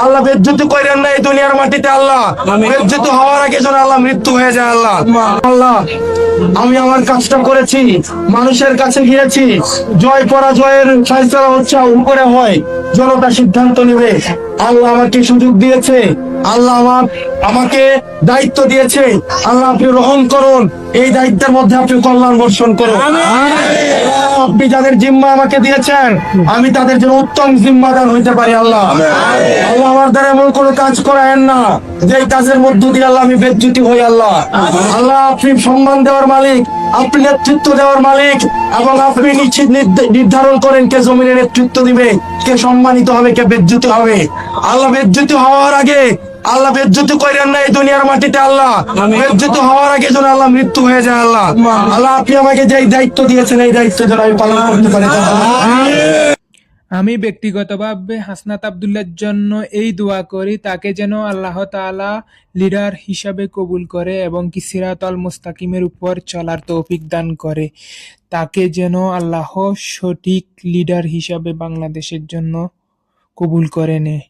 আল্লাহ বেজ্জতি করেন না এই দুনিয়ার মাটিতে। আল্লাহ বেজ্জতি হওয়ার আগে যেন আল্লাহ মৃত্যু হয়ে যায়। আল্লাহ আল্লাহ আমি আমার কাজটা করেছি, মানুষের কাছে গিয়েছি, জয় পরাজয়ের ফয়সালা হচ্ছে উপরে হয়, জনতা সিদ্ধান্ত নেবে। আল্লাহ আমাকে সুযোগ দিয়েছে, আল্লাহ আমাকে দায়িত্ব দিয়েছে। আল্লাহ আপনি রহম করুন, এই দায়িত্বের মধ্যে আপনি কল্যাণ বর্ষণ করুন। আপনি যাদের জিম্মা আমাকে দিয়েছেন, আমি তাদের জন্য উত্তম জিম্মাদার হইতে পারি। আল্লাহ আল্লাহ আমার দ্বারা এমন কোনো কাজ করায়েন না যে কাজের মধ্য দিয়ে আল্লাহ আমি বেজ্জতি হই। আল্লাহ আল্লাহ আপনি সম্মান দেওয়ার মালিক, আপনি নেতৃত্ব দেওয়ার মালিক, এবং আপনি নিশ্চিত নির্ধারণ করেন কে জমিনে নেতৃত্ব দিবে, কে সম্মানিত হবে, কে বেজ্জতি হবে। আল্লাহ বেজ্জতি হওয়ার আগে আল্লাহ বেজ্জতি করেন না এই দুনিয়ার মাটিতে। আল্লাহ বেজ্জতি হওয়ার আগে যেন আল্লাহ মৃত্যু হয়ে যায়। আল্লাহ আল্লাহ আপনি আমাকে যে দায়িত্ব দিয়েছেন এই দায়িত্ব যেন আমি পালন করতে পারি। আমি ব্যক্তিগতভাবে হাসনাত আব্দুল্লাহর জন্য এই দোয়া করি, তাকে যেন আল্লাহ তাআলা লিডার হিসাবে কবুল করে এবং কি সিরাতাল মুস্তাকিমের উপর চলার তৌফিক দান করে। তাকে যেন আল্লাহ সঠিক লিডার হিসাবে বাংলাদেশের জন্য কবুল করে নেয়।